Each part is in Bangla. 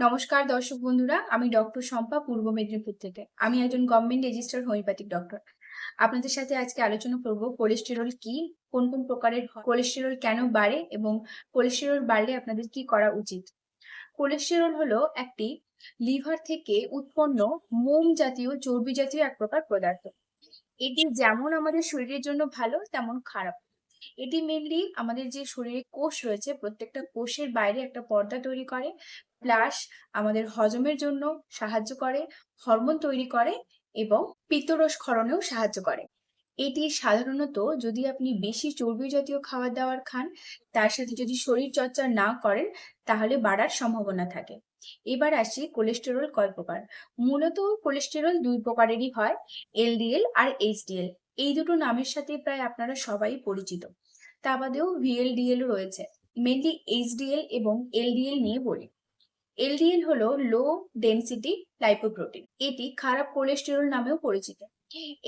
নমস্কার দর্শক বন্ধুরা, আমি ডক্টর শম্পা পূর্ব মেদিনীপুর থেকে। আমি একজন গভর্নমেন্ট রেজিস্টার্ড হোমিওপ্যাথিক ডক্টর। আপনাদের সাথে আজকে আলোচনা করব কোলেস্টেরল কি, কোন কোন প্রকারের কোলেস্টেরল কেন বাড়ে এবং কোলেস্টেরল বাড়লে আপনাদের কি করা উচিত। কোলেস্টেরল হলো একটি লিভার থেকে উৎপন্ন মোম জাতীয় চর্বি জাতীয় এক প্রকার পদার্থ। এটি যেমন আমাদের শরীরের জন্য ভালো তেমন খারাপ। এটি মেনলি আমাদের যে শরীরে কোষ রয়েছে প্রত্যেকটা কোষের বাইরে একটা পর্দা তৈরি করে, প্লাস আমাদের হজমের জন্য সাহায্য করে, হরমোন তৈরি করে এবং পিত্তরস ক্ষরণেও সাহায্য করে। এটি সাধারণত যদি আপনি বেশি চর্বি জাতীয় খাবার দাবার খান, তার সাথে যদি শরীর চর্চা না করেন, তাহলে বাড়ার সম্ভাবনা থাকে। এবার আসি কোলেস্টেরল কয় প্রকার। মূলত কোলেস্টেরল দুই প্রকারেরই হয়, এলডিএল আর এইচডিএল। এই দুটো নামের সাথে প্রায় আপনারা সবাই পরিচিত। তা বাদেও ভিএলডিএল রয়েছে। মেনলি এইচডিএল এবং এলডিএল নিয়ে বলি। এলডিএল হলো লো ডেনসিটি লাইপোপ্রোটিন। এটি খারাপ কোলেস্টেরল নামেও পরিচিত।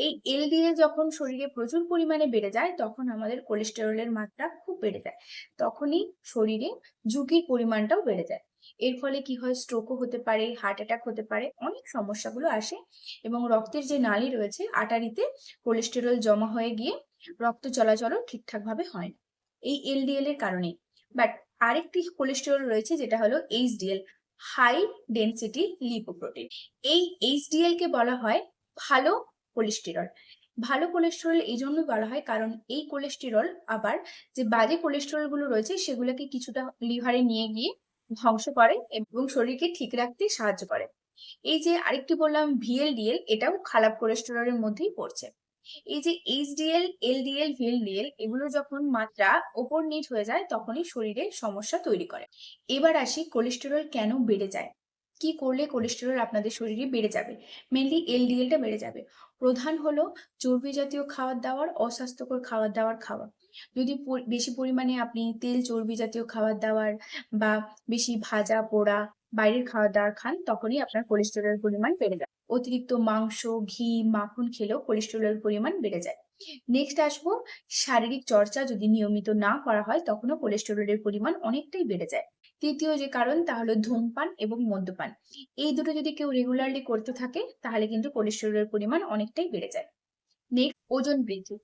এই এলডিএল যখন শরীরে প্রচুর পরিমাণে বেড়ে যায় তখন আমাদের কোলেস্টেরলের মাত্রা খুব বেড়ে যায়। তখনই শরীরে ঝুঁকির পরিমাণটাও বেড়ে যায়। এর ফলে কি হয়, স্ট্রোকও হতে পারে, হার্ট অ্যাটাক হতে পারে, অনেক সমস্যাগুলো আসে এবং রক্তের যে নালী রয়েছে আর্টারিতে কোলেস্টেরল জমা হয়ে গিয়ে রক্ত চলাচলও ঠিকঠাক ভাবে হয় না এই এলডিএল এর কারণে। বাট আরেকটি কোলেস্টেরল রয়েছে যেটা হলো এইচডিএল, হাই ডেনসিটি লিপোপ্রোটিন। এই এইচডিএল কে বলা হয় ভালো কোলেস্টেরল। ভালো কোলেস্টেরল এই জন্য বলা হয় কারণ এই কোলেস্টেরল আবার যে বাজে কোলেস্টেরল গুলো রয়েছে সেগুলোকে কিছুটা লিভারে নিয়ে গিয়ে ধ্বংস করে এবং শরীরকে ঠিক রাখতে সাহায্য করে। এই যে আরেকটি বললাম ভিএলডিএল, এটাও খারাপ কোলেস্টেরলের মধ্যেই পড়ছে। এই যে এইচডিএল, এলডিএল, ভিএলডিএল এগুলো যখন মাত্রা ওপর নিচ হয়ে যায় তখনই শরীরে সমস্যা তৈরি করে। এবার আসি কোলেস্টেরল কেন বেড়ে যায়, কি করলে কোলেস্টেরল আপনাদের শরীরে বেড়ে যাবে। মেনলি এলডিএলটা বেড়ে যাবে। প্রধান হলো চর্বি জাতীয় খাবার দাবার, অস্বাস্থ্যকর খাবার দাবার খাওয়া। যদি বেশি পরিমাণে আপনি তেল চর্বি জাতীয় খাবার দাবার বা বেশি ভাজা পোড়া বাইরের খাবার দাবার খান তখনই আপনার কোলেস্টেরলের পরিমাণ বেড়ে যায়। অতিরিক্ত মাংস, ঘি, মাখন খেলেও কোলেস্টেরলের পরিমাণ বেড়ে যায়। নেক্সট আসবো, শারীরিক চর্চা যদি নিয়মিত না করা হয় তখনও কোলেস্টেরলের পরিমাণ অনেকটাই বেড়ে যায়। তৃতীয় যে কারণ তা হলো ধূমপান এবং মদ্যপান। এই দুটো যদি কেউ রেগুলারলি করতে থাকে তাহলে কিন্তু কোলেস্টেরলের পরিমাণ অনেকটাই বেড়ে যায়। নেক্সট, ওজন বৃদ্ধি।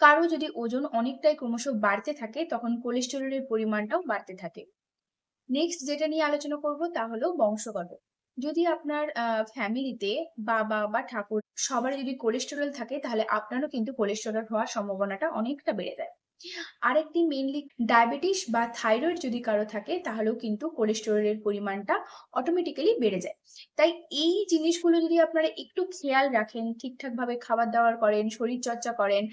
কারো যদি ওজন অনেকটাই ক্রমশ বাড়তে থাকে তখন কোলেস্টেরলের পরিমাণটাও বাড়তে থাকে। নেক্সট যেটা নিয়ে আলোচনা করব তা হলো বংশগত। যদি আপনার ফ্যামিলিতে বাবা বা ঠাকুর সবার যদি কোলেস্টেরল থাকে তাহলে আপনারও কিন্তু কোলেস্টেরল হওয়ার সম্ভাবনাটা অনেকটা বেড়ে যায়। আরেকটি মেনলি ডায়াবেটিস বা থাইরয়েড যদি কারো থাকে তাহলেও কিন্তু কোলেস্টেরলের পরিমাণটা অটোমেটিক্যালি বেড়ে যায়। তাই এই জিনিসগুলো যদি আপনারা একটু খেয়াল রাখেন, ঠিকঠাক ভাবে খাবার দাবার করেন, শরীর চর্চা করেন,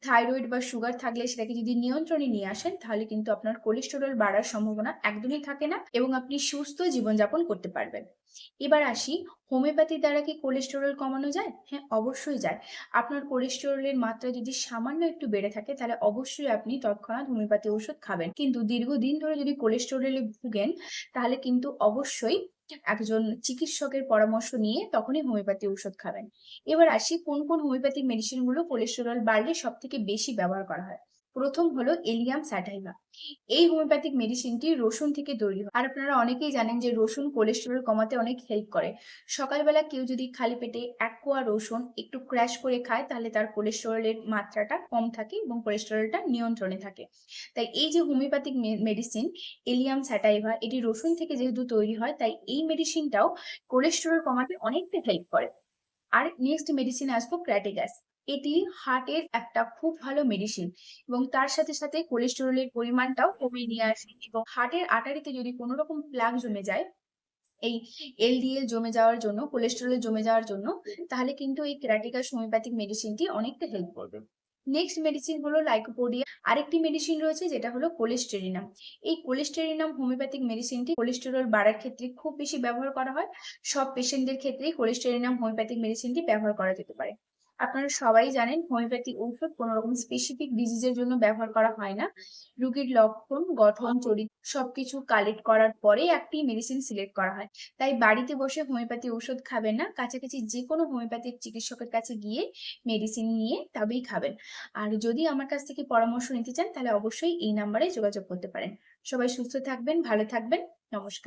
থাইরয়েড বা সুগার থাকলে সেটাকে যদি নিয়ন্ত্রণে নিয়ে আসেন তাহলে কিন্তু আপনার কোলেস্টেরল বাড়ার সম্ভাবনা একদমই থাকে না এবং আপনি সুস্থ জীবনযাপন করতে পারবেন। এবার আসি, হোমিওপ্যাথি দ্বারা কি কোলেস্টেরল কমানো যায়? হ্যাঁ, অবশ্যই যায়। আপনার কোলেস্টেরলের মাত্রা যদি সামান্য একটু বেড়ে থাকে তাহলে অবশ্যই আপনি তৎক্ষণাৎ হোমিওপ্যাথি ওষুধ খাবেন। কিন্তু দীর্ঘদিন ধরে যদি কোলেস্টেরলে ভুগেন তাহলে কিন্তু অবশ্যই একজন চিকিৎসকের পরামর্শ নিয়ে তখনই হোমিওপ্যাথি ওষুধ খাবেন। এবার আসি কোন কোন হোমিওপ্যাথিক মেডিসিন গুলো কোলেস্টেরল বাড়লে সব থেকে বেশি ব্যবহার করা হয়। প্রথম হলো এলিয়াম স্যাটাইভা। এই হোমিওপ্যাথিক মেডিসিনটি রসুন থেকে তৈরি হয়। আর আপনারা অনেকেই জানেন যে রসুন কোলেস্টেরল কমাতে অনেক হেল্প করে। সকালবেলা কেউ যদি খালি পেটে এক কোয়া রসুন একটু ক্র্যাশ করে খায় তাহলে তার কোলেস্টেরলের মাত্রাটা কম থাকে এবং কোলেস্টেরলটা নিয়ন্ত্রণে থাকে। তাই এই যে হোমিওপ্যাথিক মেডিসিন এলিয়াম স্যাটাইভা, এটি রসুন থেকে যেহেতু তৈরি হয় তাই এই মেডিসিনটাও কোলেস্টেরল কমাতে অনেকটা হেল্প করে। আর নেক্সট মেডিসিন আসবো ক্র্যাটিগাস। এটি হার্টের একটা খুব ভালো মেডিসিন এবং তার সাথে সাথে কোলেস্টেরলের পরিমাণটাও কমিয়ে নিয়ে আসে এবং হার্টের আর্টারিতে যদি কোনো রকম প্লাগ জমে যায় এই এলডিএল জমে যাওয়ার জন্য, কোলেস্টেরল জমে যাওয়ার জন্য, তাহলে কিন্তু এই ক্র্যাটিকাস হোমিওপ্যাথিক মেডিসিনটি অনেকটা হেল্প করবে। নেক্সট মেডিসিন হলো লাইকোপোডিয়া। আরেকটি মেডিসিন রয়েছে যেটা হলো কোলেস্টেরিনাম। এই কোলেস্টেরিনাম হোমিওপ্যাথিক মেডিসিনটি কোলেস্টেরল বাড়ার ক্ষেত্রে খুব বেশি ব্যবহার করা হয়। সব পেশেন্টদের ক্ষেত্রেই কোলেস্টেরিনাম হোমিওপ্যাথিক মেডিসিনটি ব্যবহার করা যেতে পারে। আপনারা সবাই জানেন হোমিওপ্যাথিক ঔষধ কোনো রকম স্পেসিফিক ডিজিজের জন্য ব্যবহার করা হয় না। রোগীর লক্ষণ, গঠন, চরিত্র সবকিছু কালেক্ট করার পরে একটি মেডিসিন সিলেক্ট করা হয়। তাই বাড়িতে বসে হোমিওপ্যাথি ওষুধ খাবেন না, কাছাকাছি যে কোনো হোমিওপ্যাথিক চিকিৎসকের কাছে গিয়ে মেডিসিন নিয়ে তবেই খাবেন। আর যদি আমার কাছ থেকে পরামর্শ নিতে চান তাহলে অবশ্যই এই নাম্বারে যোগাযোগ করতে পারেন। সবাই সুস্থ থাকবেন, ভালো থাকবেন। নমস্কার।